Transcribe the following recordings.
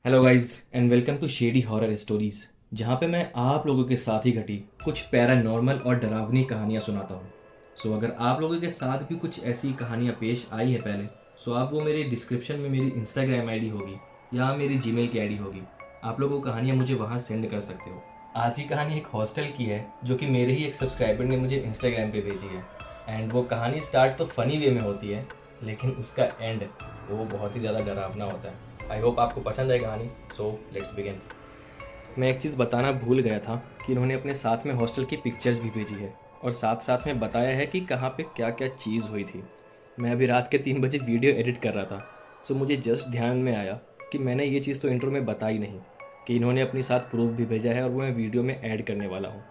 Hello guys and welcome to shady horror stories, जहाँ पे मैं आप लोगों के साथ ही घटी कुछ पैरानॉर्मल और डरावनी कहानियाँ सुनाता हूँ। सो अगर आप लोगों के साथ भी कुछ ऐसी कहानियाँ पेश आई है पहले, सो आप वो मेरे डिस्क्रिप्शन में मेरी इंस्टाग्राम आईडी होगी या मेरी जीमेल की आईडी होगी, आप लोग वो कहानियाँ मुझे वहाँ सेंड कर सकते हो। आज की कहानी एक हॉस्टल की है जो कि मेरे ही एक सब्सक्राइबर ने मुझे इंस्टाग्राम पे भेजी है। एंड वो कहानी स्टार्ट तो फ़नी वे में होती है, लेकिन उसका एंड वो बहुत ही ज़्यादा डरावना होता है। आई होप आपको पसंद आए कहानी। So let's begin. मैं एक चीज़ बताना भूल गया था कि इन्होंने अपने साथ में हॉस्टल की पिक्चर्स भी भेजी है और साथ साथ में बताया है कि कहाँ पे क्या क्या चीज़ हुई थी। मैं अभी रात के 3 बजे वीडियो एडिट कर रहा था, सो मुझे जस्ट ध्यान में आया कि मैंने ये चीज़ तो इंट्रो में बताई नहीं कि इन्होंने अपनी साथ प्रूफ भी भेजा है और वो मैं वीडियो में ऐड करने वाला हूँ।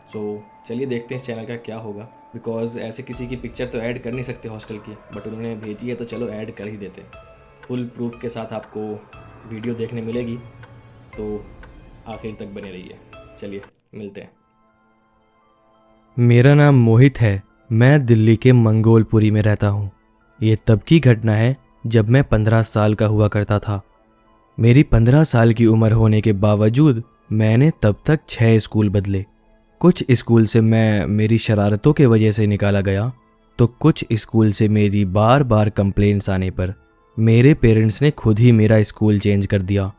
सो चलिए देखते हैं इस चैनल का क्या होगा, बिकॉज ऐसे किसी की पिक्चर तो ऐड कर नहीं सकते हॉस्टल की, बट उन्होंने भेजी है तो चलो ऐड कर ही देते हैं। फुल प्रूफ के साथ आपको वीडियो देखने मिलेगी, तो आखिर तक बने रहिए। चलिए मिलते हैं। मेरा नाम मोहित है। मैं दिल्ली के मंगोलपुरी में रहता हूँ। ये तब की घटना है जब मैं 15 साल का हुआ करता था। मेरी 15 साल की उम्र होने के बावजूद मैंने तब तक 6 स्कूल बदले। कुछ स्कूल से मैं मेरी शरारतों के वजह से निकाला गया, तो कुछ स्कूल से मेरी बार बार कंप्लेंट्स आने पर मेरे पेरेंट्स ने खुद ही मेरा स्कूल चेंज कर दिया।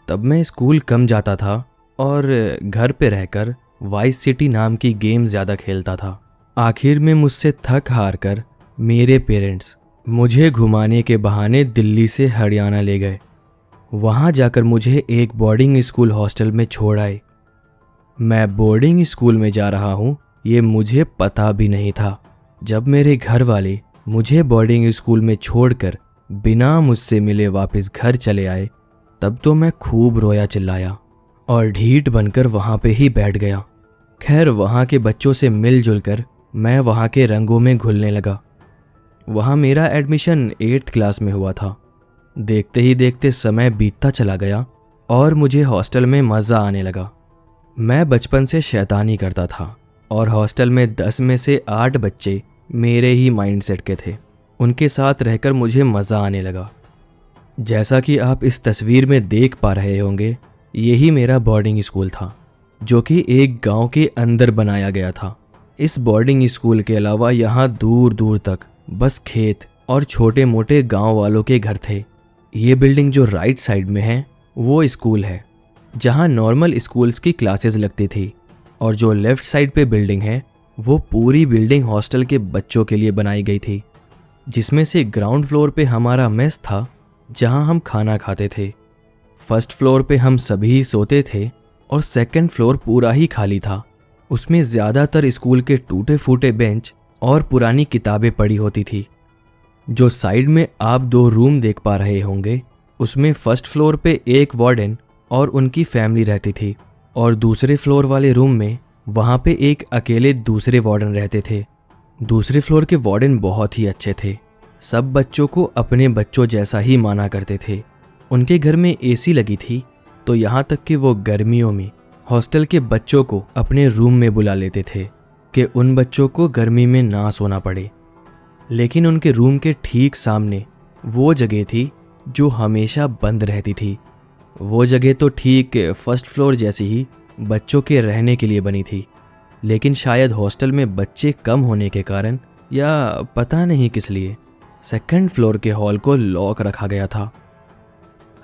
तब मैं स्कूल कम जाता था और घर पे रहकर वाइस सिटी नाम की गेम ज़्यादा खेलता था। आखिर में मुझसे थक हार कर मेरे पेरेंट्स मुझे घुमाने के बहाने दिल्ली से हरियाणा ले गए। वहाँ जाकर मुझे एक बोर्डिंग स्कूल हॉस्टल में छोड़ आए। मैं बोर्डिंग स्कूल में जा रहा हूँ ये मुझे पता भी नहीं था। जब मेरे घर वाले मुझे बोर्डिंग स्कूल में छोड़कर बिना मुझसे मिले वापस घर चले आए, तब तो मैं खूब रोया चिल्लाया और ढीठ बनकर वहाँ पे ही बैठ गया। खैर वहाँ के बच्चों से मिलजुल कर मैं वहाँ के रंगों में घुलने लगा। वहाँ मेरा एडमिशन 8th क्लास में हुआ था। देखते ही देखते समय बीतता चला गया और मुझे हॉस्टल में मज़ा आने लगा। मैं बचपन से शैतानी करता था और हॉस्टल में 10 में से 8 बच्चे मेरे ही माइंडसेट के थे। उनके साथ रहकर मुझे मज़ा आने लगा। जैसा कि आप इस तस्वीर में देख पा रहे होंगे, यही मेरा बोर्डिंग स्कूल था, जो कि एक गांव के अंदर बनाया गया था। इस बोर्डिंग स्कूल के अलावा यहाँ दूर दूर तक बस खेत और छोटे मोटे गांव वालों के घर थे। ये बिल्डिंग जो राइट साइड में है वो स्कूल है, जहाँ नॉर्मल स्कूल्स की क्लासेस लगती थी, और जो लेफ्ट साइड पे बिल्डिंग है वो पूरी बिल्डिंग हॉस्टल के बच्चों के लिए बनाई गई थी, जिसमें से ग्राउंड फ्लोर पे हमारा मेस था जहां हम खाना खाते थे। फर्स्ट फ्लोर पे हम सभी सोते थे और सेकंड फ्लोर पूरा ही खाली था। उसमें ज़्यादातर स्कूल के टूटे फूटे बेंच और पुरानी किताबें पड़ी होती थी। जो साइड में आप 2 रूम देख पा रहे होंगे, उसमें फर्स्ट फ्लोर पे एक वार्डन और उनकी फैमिली रहती थी, और दूसरे फ्लोर वाले रूम में वहाँ पे एक अकेले दूसरे वार्डन रहते थे। दूसरे फ्लोर के वार्डन बहुत ही अच्छे थे। सब बच्चों को अपने बच्चों जैसा ही माना करते थे। उनके घर में एसी लगी थी, तो यहाँ तक कि वो गर्मियों में हॉस्टल के बच्चों को अपने रूम में बुला लेते थे कि उन बच्चों को गर्मी में ना सोना पड़े। लेकिन उनके रूम के ठीक सामने वो जगह थी जो हमेशा बंद रहती थी। वो जगह तो ठीक फर्स्ट फ्लोर जैसी ही बच्चों के रहने के लिए बनी थी, लेकिन शायद हॉस्टल में बच्चे कम होने के कारण या पता नहीं किस लिए सेकंड फ्लोर के हॉल को लॉक रखा गया था।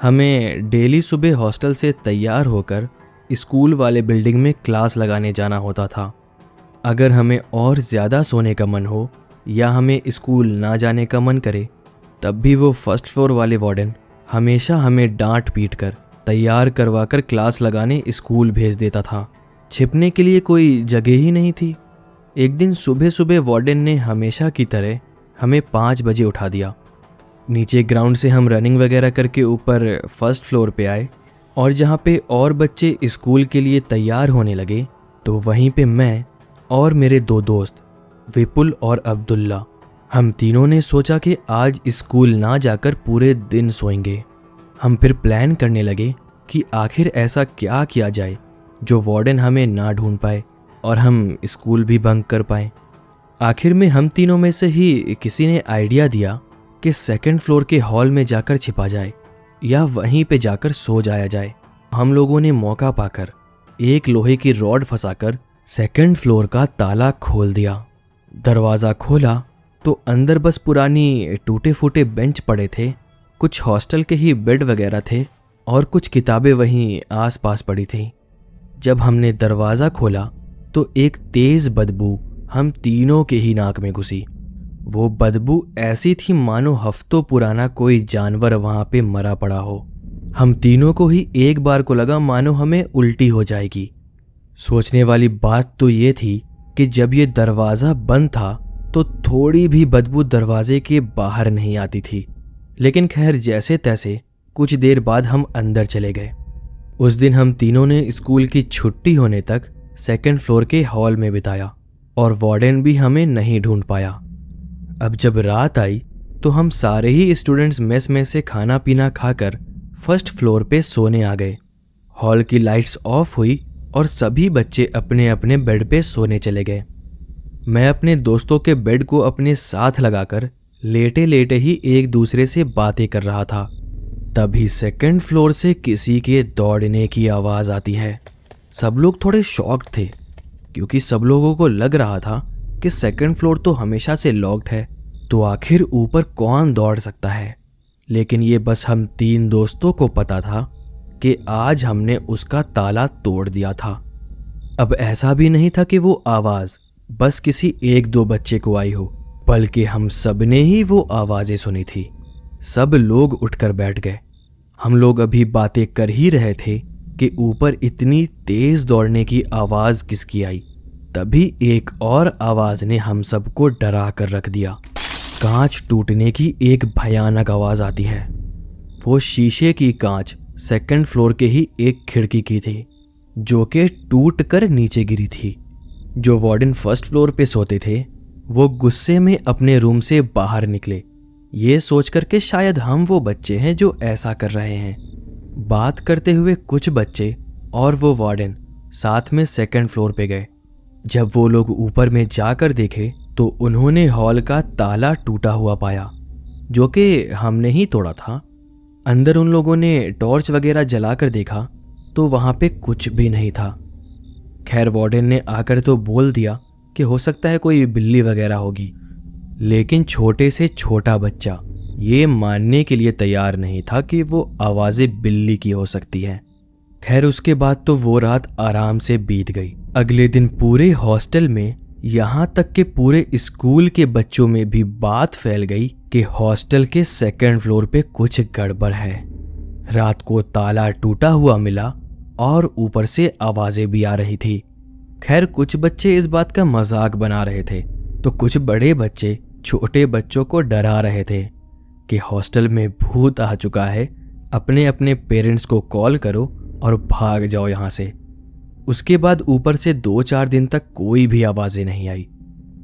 हमें डेली सुबह हॉस्टल से तैयार होकर स्कूल वाले बिल्डिंग में क्लास लगाने जाना होता था। अगर हमें और ज़्यादा सोने का मन हो या हमें स्कूल ना जाने का मन करे, तब भी वो फर्स्ट फ्लोर वाले वार्डन हमेशा हमें डांट पीट कर तैयार करवा कर क्लास लगाने स्कूल भेज देता था। छिपने के लिए कोई जगह ही नहीं थी। एक दिन सुबह सुबह वार्डन ने हमेशा की तरह हमें 5 बजे उठा दिया। नीचे ग्राउंड से हम रनिंग वगैरह करके ऊपर फर्स्ट फ्लोर पे आए, और जहाँ पे और बच्चे स्कूल के लिए तैयार होने लगे, तो वहीं पे मैं और मेरे 2 दोस्त विपुल और अब्दुल्ला, हम तीनों ने सोचा कि आज स्कूल ना जाकर पूरे दिन सोएंगे। हम फिर प्लान करने लगे कि आखिर ऐसा क्या किया जाए जो वार्डन हमें ना ढूंढ पाए और हम स्कूल भी बंक कर पाए। आखिर में हम तीनों में से ही किसी ने आइडिया दिया कि सेकंड फ्लोर के हॉल में जाकर छिपा जाए। या वहीं पे जाकर सो जाया जाए। हम लोगों ने मौका पाकर एक लोहे की रॉड फंसाकर सेकंड फ्लोर का ताला खोल दिया। दरवाज़ा खोला तो अंदर बस पुरानी टूटे फूटे बेंच पड़े थे, कुछ हॉस्टल के ही बेड वगैरह थे और कुछ किताबें वहीं आसपास पड़ी थीं। जब हमने दरवाज़ा खोला तो एक तेज़ बदबू हम तीनों के ही नाक में घुसी। वो बदबू ऐसी थी मानो हफ्तों पुराना कोई जानवर वहां पे मरा पड़ा हो। हम तीनों को ही एक बार को लगा मानो हमें उल्टी हो जाएगी। सोचने वाली बात तो ये थी कि जब ये दरवाज़ा बंद था तो थोड़ी भी बदबू दरवाजे के बाहर नहीं आती थी। लेकिन खैर जैसे तैसे कुछ देर बाद हम अंदर चले गए। उस दिन हम तीनों ने स्कूल की छुट्टी होने तक सेकंड फ्लोर के हॉल में बिताया और वार्डन भी हमें नहीं ढूंढ पाया। अब जब रात आई तो हम सारे ही स्टूडेंट्स मेस में से खाना पीना खाकर फर्स्ट फ्लोर पे सोने आ गए। हॉल की लाइट्स ऑफ हुई और सभी बच्चे अपने अपने बेड पे सोने चले गए। मैं अपने दोस्तों के बेड को अपने साथ लगाकर लेटे लेटे ही एक दूसरे से बातें कर रहा था। तभी सेकंड फ्लोर से किसी के दौड़ने की आवाज़ आती है। सब लोग थोड़े शॉक्ड थे क्योंकि सब लोगों को लग रहा था कि सेकंड फ्लोर तो हमेशा से लॉक्ड है, तो आखिर ऊपर कौन दौड़ सकता है। लेकिन ये बस हम तीन दोस्तों को पता था कि आज हमने उसका ताला तोड़ दिया था। अब ऐसा भी नहीं था कि वो आवाज़ बस किसी एक दो बच्चे को आई हो, बल्कि हम सब ने ही वो आवाज़ें सुनी थी। सब लोग उठकर बैठ गए। हम लोग अभी बातें कर ही रहे थे कि ऊपर इतनी तेज दौड़ने की आवाज़ किसकी आई। तभी एक और आवाज़ ने हम सबको डरा कर रख दिया। कांच टूटने की एक भयानक आवाज़ आती है। वो शीशे की कांच सेकंड फ्लोर के ही एक खिड़की की थी जो कि टूट कर नीचे गिरी थी। जो वार्डन फर्स्ट फ्लोर पे सोते थे वो गुस्से में अपने रूम से बाहर निकले, ये सोचकर कि शायद हम वो बच्चे हैं जो ऐसा कर रहे हैं। बात करते हुए कुछ बच्चे और वो वार्डन साथ में सेकंड फ्लोर पे गए। जब वो लोग ऊपर में जाकर देखे तो उन्होंने हॉल का ताला टूटा हुआ पाया, जो कि हमने ही तोड़ा था। अंदर उन लोगों ने टॉर्च वगैरह जलाकर देखा तो वहां पे कुछ भी नहीं था। खैर वार्डन ने आकर तो बोल दिया कि हो सकता है कोई बिल्ली वगैरह होगी, लेकिन छोटे से छोटा बच्चा ये मानने के लिए तैयार नहीं था कि वो आवाज़ें बिल्ली की हो सकती है। खैर उसके बाद तो वो रात आराम से बीत गई। अगले दिन पूरे हॉस्टल में, यहाँ तक कि पूरे स्कूल के बच्चों में भी बात फैल गई कि हॉस्टल के सेकंड फ्लोर पे कुछ गड़बड़ है। रात को ताला टूटा हुआ मिला और ऊपर से आवाज़ें भी आ रही थी। खैर कुछ बच्चे इस बात का मजाक बना रहे थे तो कुछ बड़े बच्चे छोटे बच्चों को डरा रहे थे कि हॉस्टल में भूत आ चुका है, अपने अपने पेरेंट्स को कॉल करो और भाग जाओ यहाँ से। उसके बाद ऊपर से 2-4 दिन तक कोई भी आवाज़ें नहीं आई।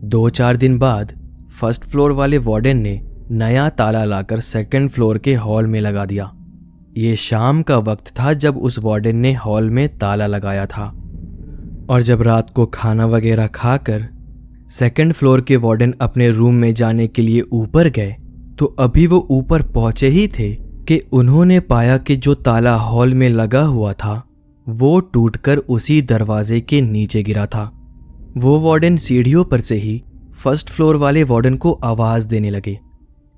2-4 दिन बाद फर्स्ट फ्लोर वाले वार्डन ने नया ताला लाकर सेकंड फ्लोर के हॉल में लगा दिया। ये शाम का वक्त था जब उस वार्डन ने हॉल में ताला लगाया था। और जब रात को खाना वगैरह खाकर सेकंड फ्लोर के वार्डन अपने रूम में जाने के लिए ऊपर गए तो अभी वो ऊपर पहुंचे ही थे कि उन्होंने पाया कि जो ताला हॉल में लगा हुआ था वो टूटकर उसी दरवाजे के नीचे गिरा था। वो वार्डन सीढ़ियों पर से ही फर्स्ट फ्लोर वाले वार्डन को आवाज़ देने लगे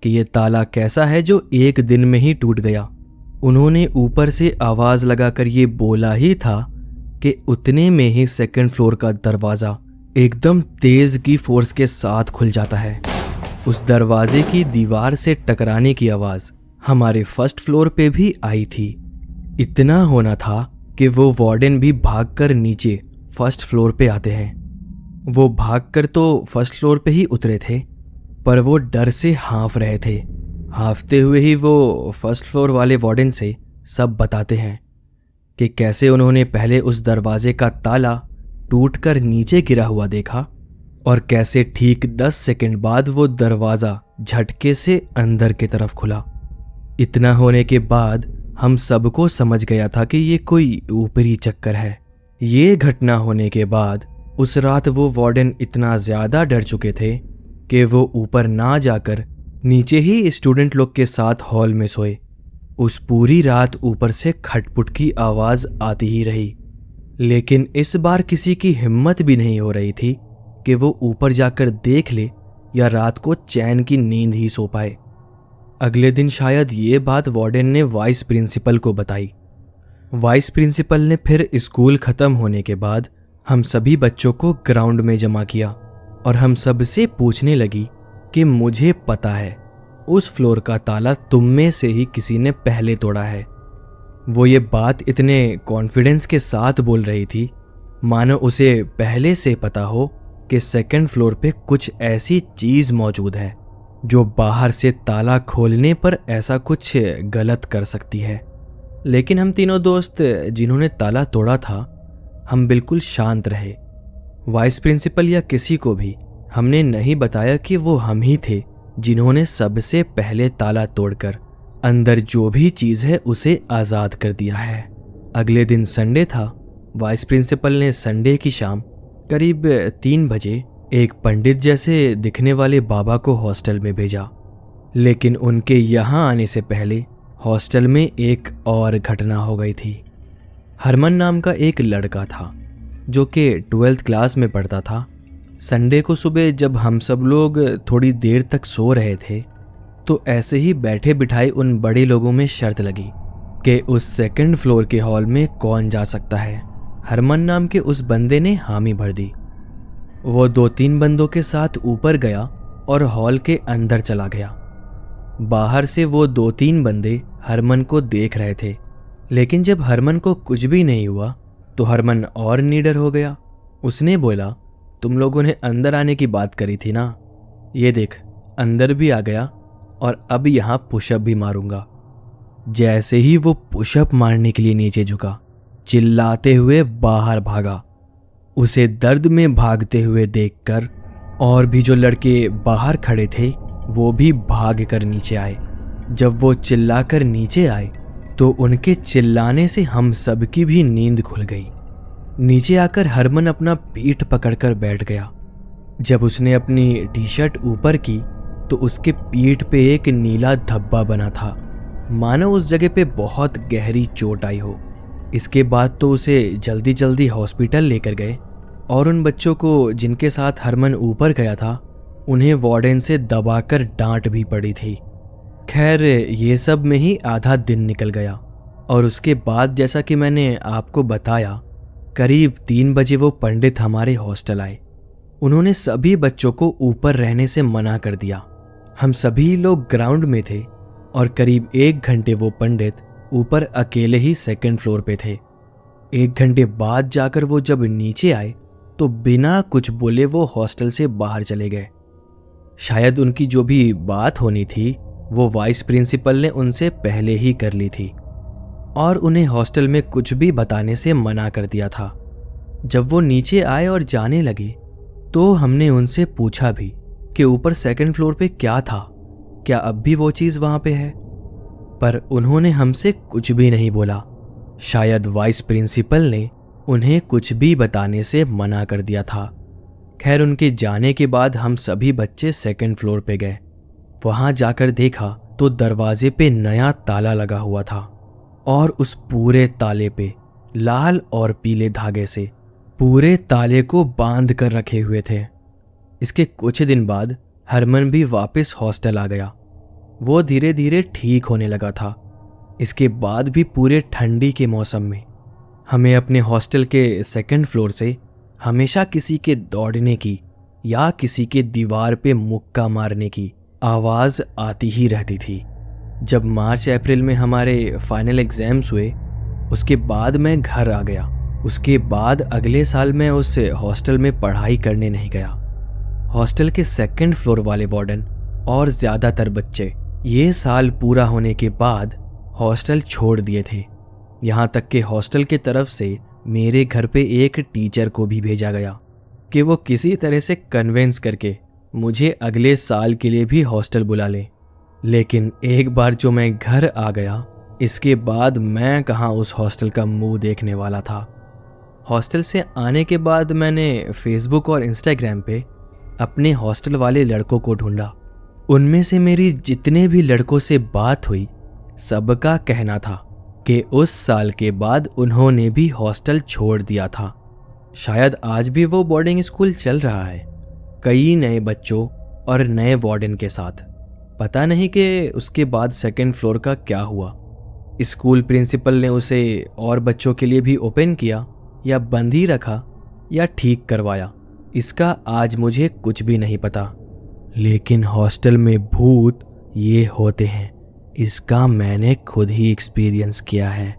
कि ये ताला कैसा है जो एक दिन में ही टूट गया। उन्होंने ऊपर से आवाज़ लगाकर ये बोला ही था कि उतने में ही सेकंड फ्लोर का दरवाज़ा एकदम तेज की फोर्स के साथ खुल जाता है। उस दरवाजे की दीवार से टकराने की आवाज़ हमारे फर्स्ट फ्लोर पे भी आई थी। इतना होना था कि वो वार्डन भी भागकर नीचे फर्स्ट फ्लोर पे आते हैं। वो भागकर तो फर्स्ट फ्लोर पे ही उतरे थे, पर वो डर से हाँफ रहे थे। हाँफते हुए ही वो फर्स्ट फ्लोर वाले वार्डन से सब बताते हैं कि कैसे उन्होंने पहले उस दरवाजे का ताला टूटकर नीचे गिरा हुआ देखा और कैसे ठीक 10 सेकंड बाद वो दरवाज़ा झटके से अंदर की तरफ खुला। इतना होने के बाद हम सबको समझ गया था कि ये कोई ऊपरी चक्कर है। ये घटना होने के बाद उस रात वो वार्डन इतना ज़्यादा डर चुके थे कि वो ऊपर ना जाकर नीचे ही स्टूडेंट लोग के साथ हॉल में सोए। उस पूरी रात ऊपर से खटपुट की आवाज आती ही रही, लेकिन इस बार किसी की हिम्मत भी नहीं हो रही थी कि वो ऊपर जाकर देख ले या रात को चैन की नींद ही सो पाए। अगले दिन शायद ये बात वार्डन ने वाइस प्रिंसिपल को बताई। वाइस प्रिंसिपल ने फिर स्कूल खत्म होने के बाद हम सभी बच्चों को ग्राउंड में जमा किया और हम सबसे पूछने लगी कि मुझे पता है उस फ्लोर का ताला तुम में से ही किसी ने पहले तोड़ा है। वो ये बात इतने कॉन्फिडेंस के साथ बोल रही थी मानो उसे पहले से पता हो कि सेकंड फ्लोर पे कुछ ऐसी चीज मौजूद है जो बाहर से ताला खोलने पर ऐसा कुछ गलत कर सकती है। लेकिन हम तीनों दोस्त जिन्होंने ताला तोड़ा था, हम बिल्कुल शांत रहे। वाइस प्रिंसिपल या किसी को भी हमने नहीं बताया कि वो हम ही थे जिन्होंने सबसे पहले ताला तोड़कर अंदर जो भी चीज है उसे आजाद कर दिया है। अगले दिन संडे था। वाइस प्रिंसिपल ने संडे की शाम करीब 3 बजे एक पंडित जैसे दिखने वाले बाबा को हॉस्टल में भेजा। लेकिन उनके यहाँ आने से पहले हॉस्टल में एक और घटना हो गई थी। हरमन नाम का एक लड़का था जो कि 12th क्लास में पढ़ता था। संडे को सुबह जब हम सब लोग थोड़ी देर तक सो रहे थे तो ऐसे ही बैठे बिठाए उन बड़े लोगों में शर्त लगी कि उस सेकंड फ्लोर के हॉल में कौन जा सकता है। हरमन नाम के उस बंदे ने हामी भर दी। वो 2-3 बंदों के साथ ऊपर गया और हॉल के अंदर चला गया। बाहर से वो 2-3 बंदे हरमन को देख रहे थे, लेकिन जब हरमन को कुछ भी नहीं हुआ तो हरमन और निडर हो गया। उसने बोला, तुम लोगों ने अंदर आने की बात करी थी ना, ये देख अंदर भी आ गया और अब यहां पुशअप भी मारूंगा। जैसे ही वो पुशअप मारने के लिए नीचे झुका, चिल्लाते हुए बाहर भागा। उसे दर्द में भागते हुए देखकर और भी जो लड़के बाहर खड़े थे वो भी भाग कर नीचे आए। जब वो चिल्लाकर नीचे आए तो उनके चिल्लाने से हम सबकी भी नींद खुल गई। नीचे आकर हरमन अपना पीठ पकड़कर बैठ गया। जब उसने अपनी टी शर्ट ऊपर की तो उसके पीठ पे एक नीला धब्बा बना था, मानो उस जगह पे बहुत गहरी चोट आई हो। इसके बाद तो उसे जल्दी जल्दी हॉस्पिटल लेकर गए और उन बच्चों को जिनके साथ हरमन ऊपर गया था उन्हें वार्डन से दबाकर डांट भी पड़ी थी। खैर ये सब में ही आधा दिन निकल गया और उसके बाद जैसा कि मैंने आपको बताया, करीब 3 बजे वो पंडित हमारे हॉस्टल आए। उन्होंने सभी बच्चों को ऊपर रहने से मना कर दिया। हम सभी लोग ग्राउंड में थे और करीब 1 घंटे वो पंडित ऊपर अकेले ही सेकंड फ्लोर पे थे। 1 घंटे बाद जाकर वो जब नीचे आए तो बिना कुछ बोले वो हॉस्टल से बाहर चले गए। शायद उनकी जो भी बात होनी थी वो वाइस प्रिंसिपल ने उनसे पहले ही कर ली थी और उन्हें हॉस्टल में कुछ भी बताने से मना कर दिया था। जब वो नीचे आए और जाने लगे तो हमने उनसे पूछा भी कि ऊपर सेकंड फ्लोर पे क्या था, क्या अब भी वो चीज़ वहाँ पे है, पर उन्होंने हमसे कुछ भी नहीं बोला। शायद वाइस प्रिंसिपल ने उन्हें कुछ भी बताने से मना कर दिया था। खैर उनके जाने के बाद हम सभी बच्चे सेकंड फ्लोर पे गए। वहां जाकर देखा तो दरवाजे पे नया ताला लगा हुआ था और उस पूरे ताले पे लाल और पीले धागे से पूरे ताले को बांध कर रखे हुए थे। इसके कुछ दिन बाद हरमन भी वापस हॉस्टल आ गया। वो धीरे धीरे ठीक होने लगा था। इसके बाद भी पूरे ठंडी के मौसम में हमें अपने हॉस्टल के सेकंड फ्लोर से हमेशा किसी के दौड़ने की या किसी के दीवार पे मुक्का मारने की आवाज़ आती ही रहती थी। जब मार्च अप्रैल में हमारे फाइनल एग्जाम्स हुए उसके बाद मैं घर आ गया। उसके बाद अगले साल मैं उस हॉस्टल में पढ़ाई करने नहीं गया। हॉस्टल के सेकंड फ्लोर वाले वार्डन और ज़्यादातर बच्चे ये साल पूरा होने के बाद हॉस्टल छोड़ दिए थे। यहाँ तक कि हॉस्टल के तरफ से मेरे घर पे एक टीचर को भी भेजा गया कि वो किसी तरह से कन्वेंस करके मुझे अगले साल के लिए भी हॉस्टल बुला ले। लेकिन एक बार जो मैं घर आ गया इसके बाद मैं कहाँ उस हॉस्टल का मुंह देखने वाला था। हॉस्टल से आने के बाद मैंने फेसबुक और इंस्टाग्राम पे अपने हॉस्टल वाले लड़कों को ढूंढा। उनमें से मेरी जितने भी लड़कों से बात हुई सबका कहना था कि उस साल के बाद उन्होंने भी हॉस्टल छोड़ दिया था। शायद आज भी वो बोर्डिंग स्कूल चल रहा है, कई नए बच्चों और नए वार्डन के साथ। पता नहीं कि उसके बाद सेकंड फ्लोर का क्या हुआ। स्कूल प्रिंसिपल ने उसे और बच्चों के लिए भी ओपन किया या बंद ही रखा या ठीक करवाया, इसका आज मुझे कुछ भी नहीं पता। लेकिन हॉस्टल में भूत ये होते हैं, इसका मैंने खुद ही एक्सपीरियंस किया है।